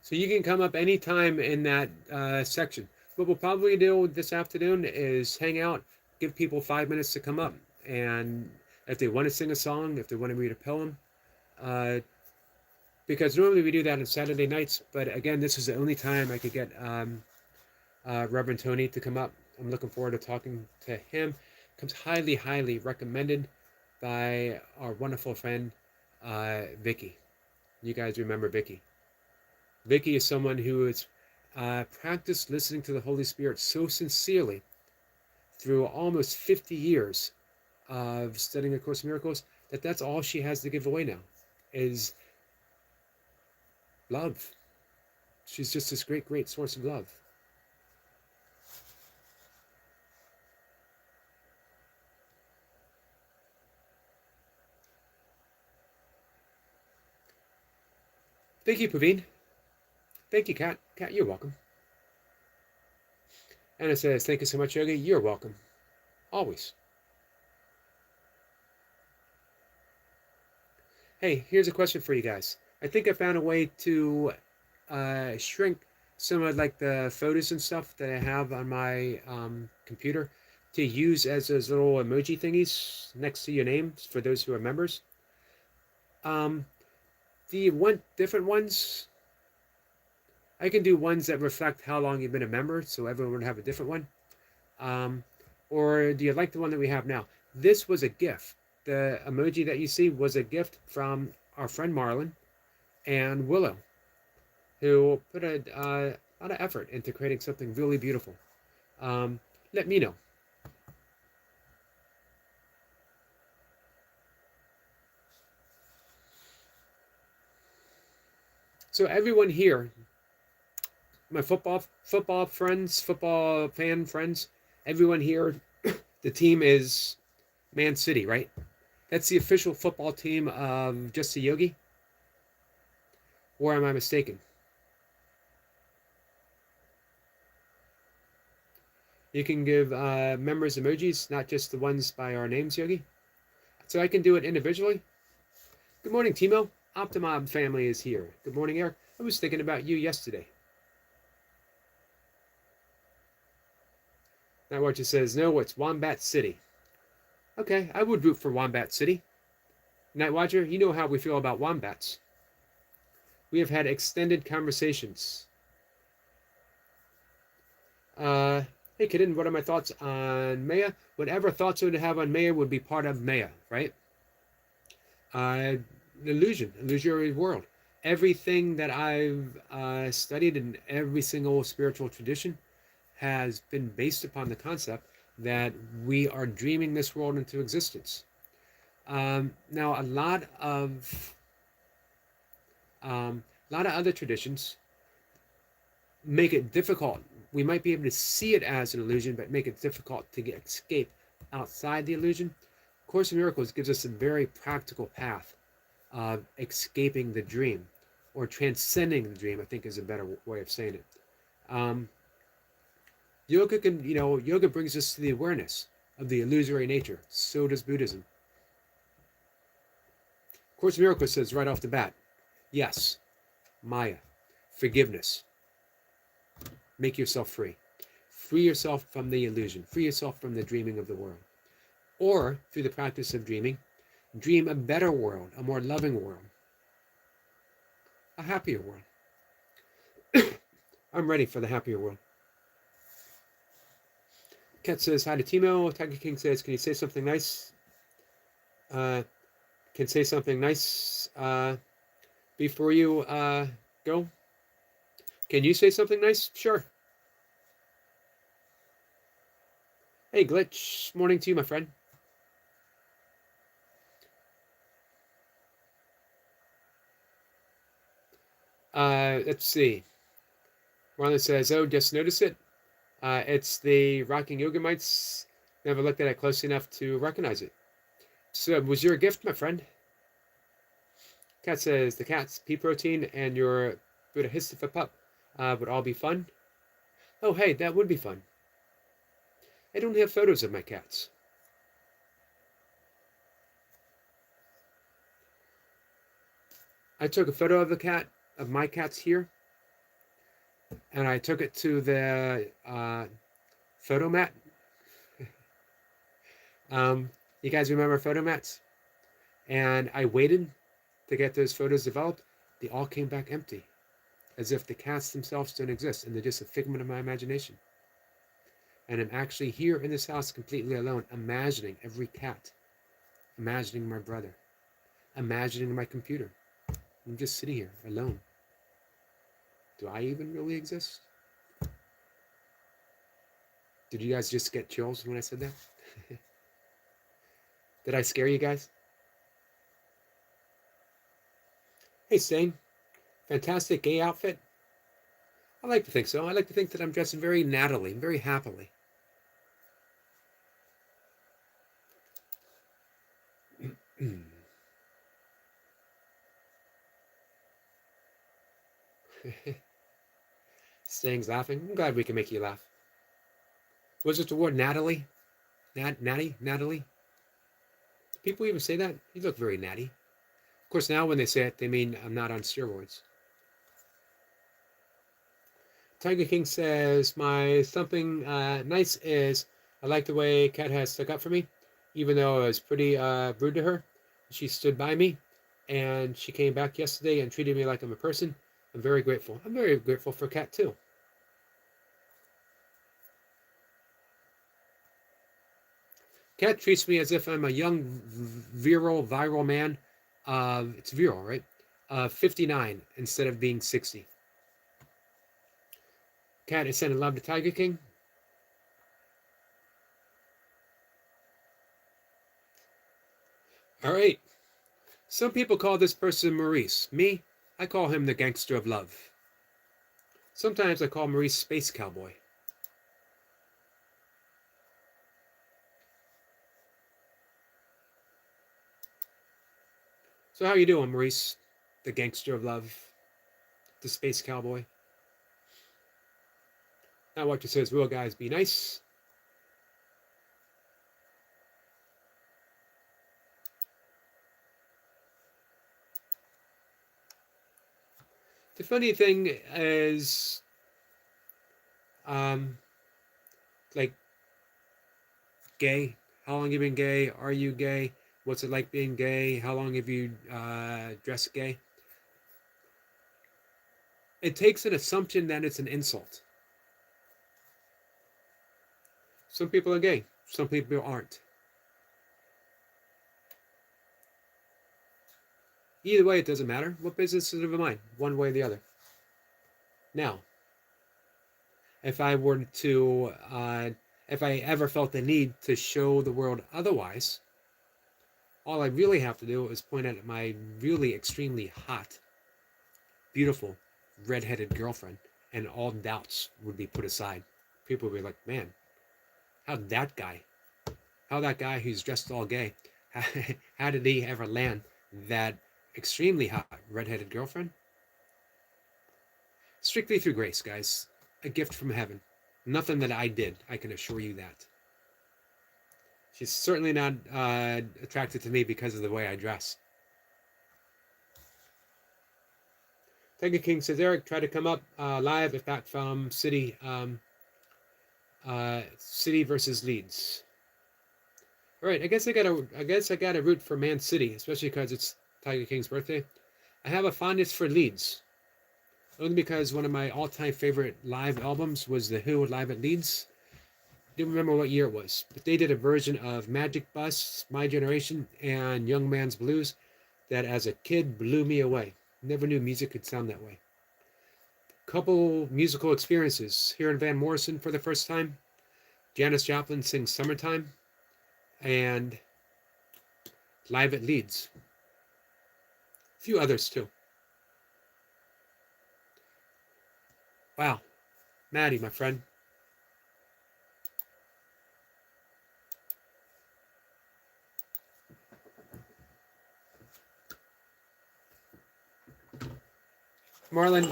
So you can come up anytime in that section. What we'll probably do this afternoon is hang out, give people 5 minutes to come up. And if they want to sing a song, if they want to read a poem, uh, because normally we do that on Saturday nights, but again, this is the only time I could get Reverend Tony to come up. I'm looking forward to talking to him. Comes highly, highly recommended by our wonderful friend Vicky. You guys remember Vicky? Vicky is someone who has practiced listening to the Holy Spirit so sincerely through almost 50 years of studying A Course in Miracles that that's all she has to give away now is love. She's just this great, great source of love. Thank you, Paveen. Thank you, Kat. Kat, you're welcome. Anna says, thank you so much, Yogi. You're welcome. Always. Hey, here's a question for you guys. I think I found a way to shrink some of like the photos and stuff that I have on my computer to use as those little emoji thingies next to your names for those who are members. Do you want different ones? I can do ones that reflect how long you've been a member, so everyone would have a different one. Or do you like the one that we have now? This was a gift. The emoji that you see was a gift from our friend Marlon and Willow, who put a lot of effort into creating something really beautiful. Let me know. So everyone here, my football friends, football fan friends, everyone here, the team is Man City, right? That's the official football team of Just a Yogi? Or am I mistaken? You can give members emojis, not just the ones by our names, Yogi. So I can do it individually. Good morning, Timo. Optimob family is here. Good morning, Eric. I was thinking about you yesterday. Night Watcher says, no, it's Wombat City. Okay, I would root for Wombat City. Night Watcher, you know how we feel about wombats. We have had extended conversations. Hey, Kidden, what are my thoughts on Maya? Whatever thoughts you would have on Maya would be part of Maya, right? Illusory world. Everything that I've studied in every single spiritual tradition has been based upon the concept that we are dreaming this world into existence. Now, a lot of other traditions make it difficult. We might be able to see it as an illusion, but make it difficult to escape outside the illusion. Course in Miracles gives us a very practical path of escaping the dream, or transcending the dream, I think is a better way of saying it. Yoga brings us to the awareness of the illusory nature. So does Buddhism. Course in Miracles says right off the bat, yes, Maya, forgiveness. Make yourself free. Free yourself from the illusion. Free yourself from the dreaming of the world. Or, through the practice of dreaming, dream a better world, a more loving world, a happier world. I'm ready for the happier world. Kat says, hi to Timo. Tiger King says, can you say something nice? Can say something nice before you go? Can you say something nice? Sure. Hey, Glitch. Morning to you, my friend. Let's see. Marlon says, oh, just notice it. It's the rocking yoga mites. Never looked at it close enough to recognize it. So, was your gift, my friend? Cat says, the cat's pea protein and your Buddha pup would all be fun. Oh, hey, that would be fun. I don't have photos of my cats. I took a photo of the cat, of my cats here, and I took it to the photo mat. You guys remember photo mats? And I waited to get those photos developed, they all came back empty, as if the cats themselves don't exist and they're just a figment of my imagination. And I'm actually here in this house completely alone, imagining every cat, imagining my brother, imagining my computer. I'm just sitting here alone. Do I even really exist? Did you guys just get chills when I said that? Did I scare you guys? Hey, Stain. Fantastic gay outfit. I like to think so. I like to think that I'm dressed very nattily, very happily. Stain's laughing. I'm glad we can make you laugh. Was it the word Natalie? Natty? Natalie? Do people even say that? You look very natty. Of course, now when they say it, they mean I'm not on steroids. Tiger King says, my something nice is I like the way Kat has stuck up for me, even though I was pretty rude to her. She stood by me, and she came back yesterday and treated me like I'm a person. I'm very grateful. I'm very grateful for Kat, too. Kat treats me as if I'm a young, viral man. It's viral, right? 59 instead of being 60. Kat is sending love to Tiger King. All right. Some people call this person Maurice. Me, I call him the gangster of love. Sometimes I call Maurice Space Cowboy. So how you doing, Maurice? The gangster of love, the Space Cowboy. Now what you says, real guys be nice. The funny thing is, like, gay. How long have you been gay? Are you gay? What's it like being gay? How long have you dressed gay? It takes an assumption that it's an insult. Some people are gay. Some people aren't. Either way, it doesn't matter. What business is it of mine? One way or the other. Now, if I were to, if I ever felt the need to show the world otherwise, all I really have to do is point at my really extremely hot, beautiful, red-headed girlfriend, and all doubts would be put aside. People would be like, man, how that guy who's dressed all gay, how did he ever land that extremely hot red-headed girlfriend? Strictly through grace, guys. A gift from heaven. Nothing that I did, I can assure you that. She's certainly not attracted to me because of the way I dress. Tiger King says, Eric, try to come up live if back from City City versus Leeds. All right, I guess I gotta root for Man City, especially because it's Tiger King's birthday. I have a fondness for Leeds, only because one of my all-time favorite live albums was The Who live at Leeds. Didn't remember what year it was, but they did a version of Magic Bus, My Generation, and Young Man's Blues that, as a kid, blew me away. Never knew music could sound that way. Couple musical experiences. Hearing Van Morrison for the first time, Janis Joplin sings Summertime, and live at Leeds. A few others too. Wow. Maddie, my friend. Marlon,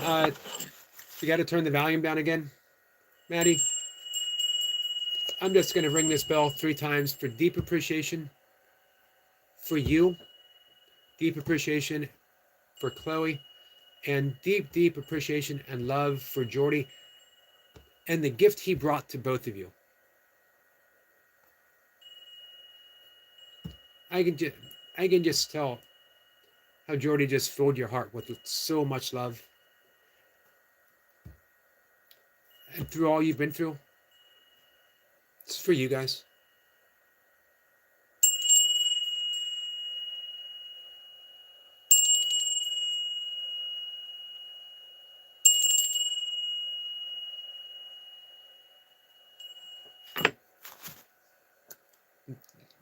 you got to turn the volume down again. Maddie, I'm just going to ring this bell 3 times for deep appreciation for you, deep appreciation for Chloe, and deep, deep appreciation and love for Jordy and the gift he brought to both of you. I can just tell how Jordy just filled your heart with so much love. And through all you've been through, it's for you guys.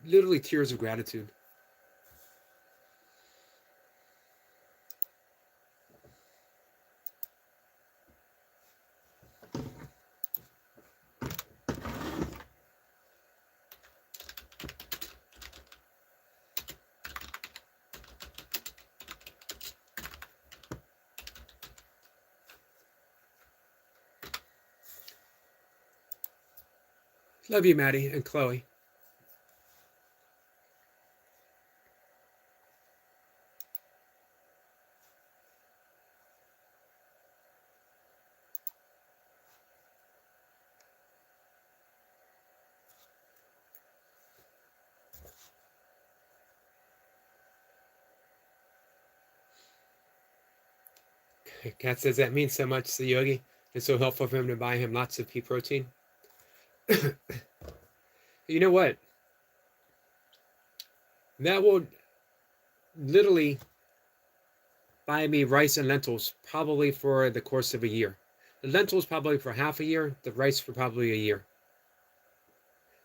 Literally tears of gratitude. Love you, Maddie and Chloe. Kat says that means so much to Yogi. It's so helpful for him to buy him lots of pea protein. You know what? That will literally buy me rice and lentils probably for the course of a year. The lentils probably for half a year, the rice for probably a year.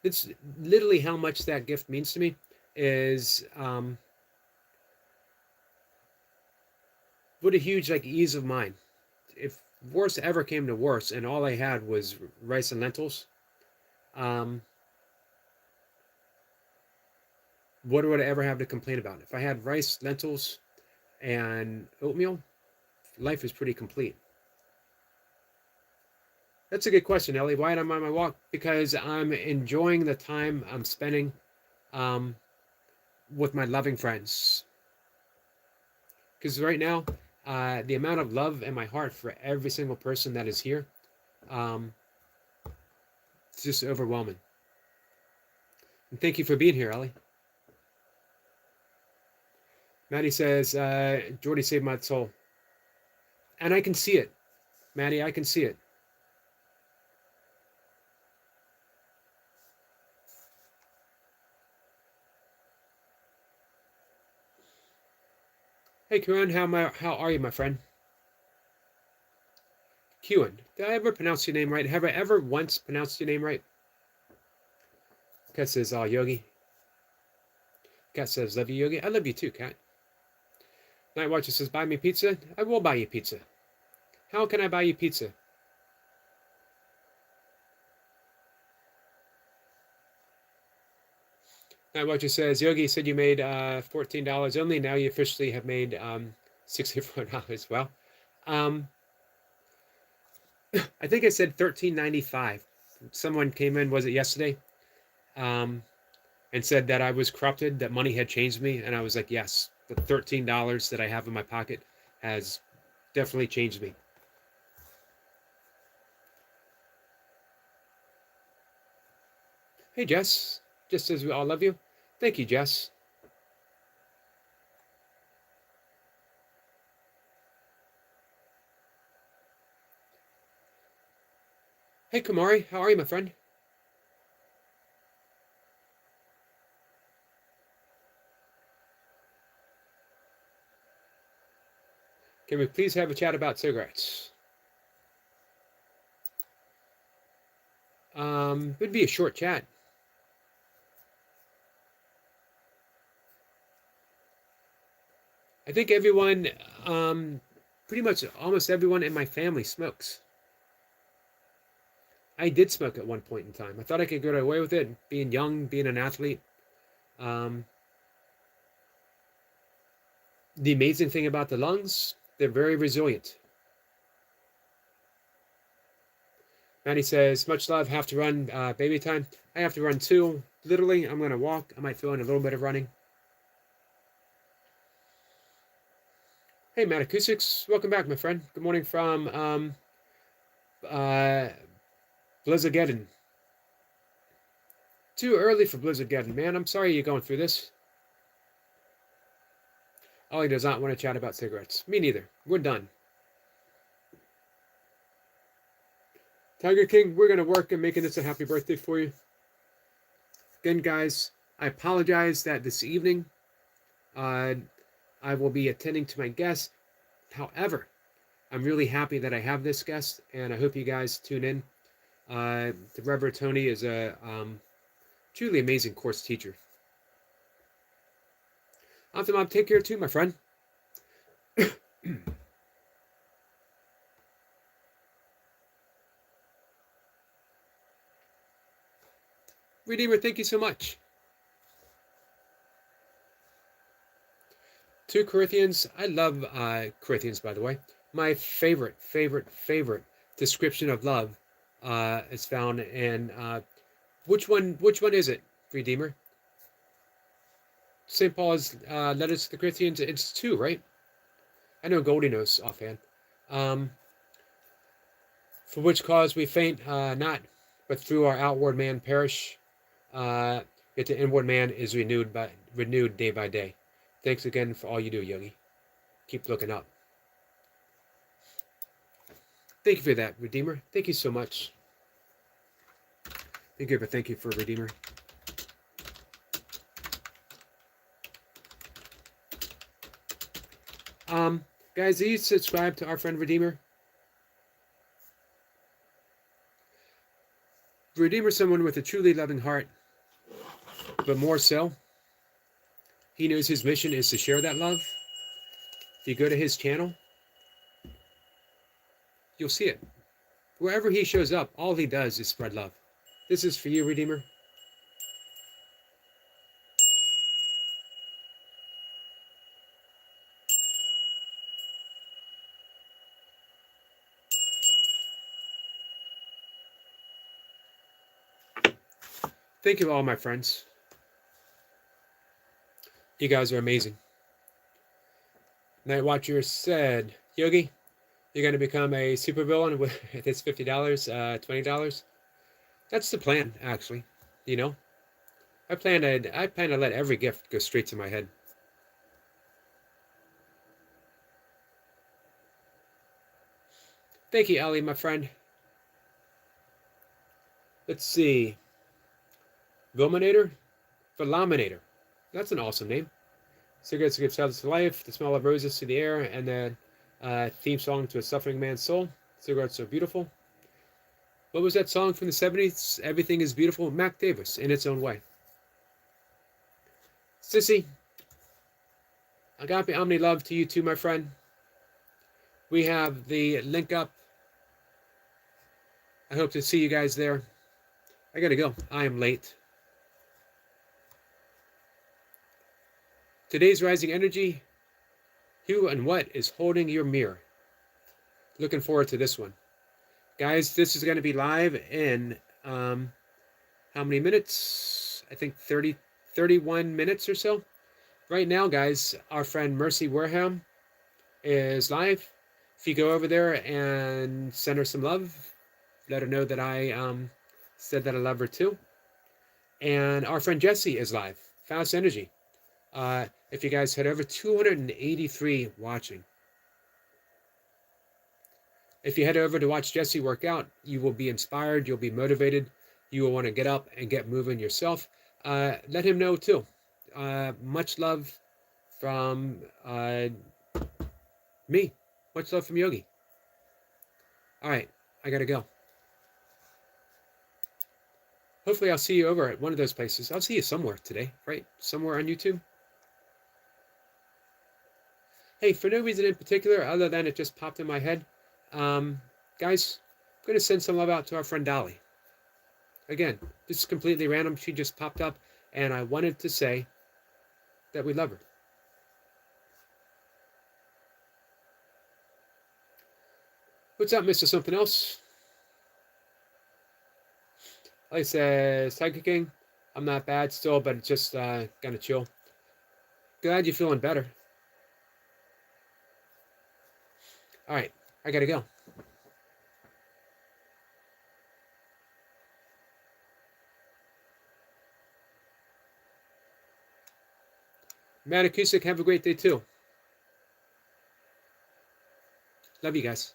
It's literally how much that gift means to me is what a huge like ease of mind. If worse ever came to worse and all I had was rice and lentils, what would I ever have to complain about? If I had rice, lentils, and oatmeal, life is pretty complete. That's a good question, Ellie. Why am I on my walk? Because I'm enjoying the time I'm spending with my loving friends. Because right now, the amount of love in my heart for every single person that is here, it's just overwhelming. And thank you for being here, Ellie. Maddie says, Jordy saved my soul. And I can see it. Maddie, I can see it. Hey, Kieran, how are you, my friend? Kieran, did I ever pronounce your name right? Have I ever once pronounced your name right? Kat says, Yogi. Kat says, love you, Yogi. I love you too, Kat. Night Watcher says, buy me pizza. I will buy you pizza. How can I buy you pizza? Night Watcher says, Yogi said you made $14 only. Now you officially have made $64. Well, I think I said $13.95. Someone came in, was it yesterday? And said that I was corrupted, that money had changed me. And I was like, yes, the $13 that I have in my pocket has definitely changed me. Hey, Jess. Just as we all love you. Thank you, Jess. Hey, Kamari. How are you, my friend? Can we please have a chat about cigarettes? It would be a short chat. I think everyone, pretty much almost everyone in my family smokes. I did smoke at one point in time. I thought I could get away with it, being young, being an athlete. The amazing thing about the lungs, they're very resilient. Maddie says, much love, have to run, baby time. I have to run too. Literally, I'm going to walk. I might throw in a little bit of running. Hey, Matt Acoustics. Welcome back, my friend. Good morning from Blizzardgeddon. Too early for Blizzardgeddon, man. I'm sorry you're going through this. Ollie does not want to chat about cigarettes. Me neither. We're done. Tiger King, we're going to work on making this a happy birthday for you. Again, guys, I apologize that this evening I will be attending to my guest. However, I'm really happy that I have this guest, and I hope you guys tune in. The Reverend Tony is a truly amazing course teacher. Mom, take care too, my friend. Redeemer, thank you so much. 2 Corinthians. I love Corinthians, by the way. My favorite description of love is found in which one is it, Redeemer? St. Paul's letters to the Corinthians. It's 2, right? I know Goldie knows offhand. For which cause we faint not, but through our outward man perish. Yet the inward man is renewed day by day. Thanks again for all you do, Yogi. Keep looking up. Thank you for that, Redeemer. Thank you so much. Thank you for Redeemer. Guys, do you subscribe to our friend Redeemer? Redeemer is someone with a truly loving heart, but more so, he knows his mission is to share that love. If you go to his channel, you'll see it. Wherever he shows up, all he does is spread love. This is for you, Redeemer. Thank you all, my friends. You guys are amazing. Night Watcher said, Yogi, you're going to become a supervillain with this $50, $20. That's the plan, actually. You know, I plan to let every gift go straight to my head. Thank you, Ellie, my friend. Let's see. Velominator. That's an awesome name. Cigarettes give shadows to life, the smell of roses to the air, and the theme song to a suffering man's soul. Cigarettes are beautiful. What was that song from the 70s? Everything is Beautiful. Mac Davis, in its own way. Sissy, Agape Omni love to you too, my friend. We have the link up. I hope to see you guys there. I gotta go. I am late. Today's rising energy. Who and what is holding your mirror? Looking forward to this one. Guys, this is going to be live in how many minutes? I think 31 minutes or so. Right now, guys, our friend Mercy Wareham is live. If you go over there and send her some love, let her know that I said that I love her too. And our friend Jesse is live. Fast Energy. If you guys head over, 283 watching. If you head over to watch Jesse work out, you will be inspired, you'll be motivated, you will want to get up and get moving yourself. Let him know too. Much love from me. Much love from Yogi. All right, I gotta go. Hopefully I'll see you over at one of those places. I'll see you somewhere today, right? Somewhere on YouTube. Hey, for no reason in particular other than it just popped in my head, guys, I'm going to send some love out to our friend Dolly. Again, this is completely random. She just popped up, and I wanted to say that we love her. What's up, Mr. Something Else? Like says, Tiger King, I'm not bad still, but it's just kind of chill. Glad you're feeling better. All right, I gotta go. Matt Acoustic, have a great day too. Love you guys.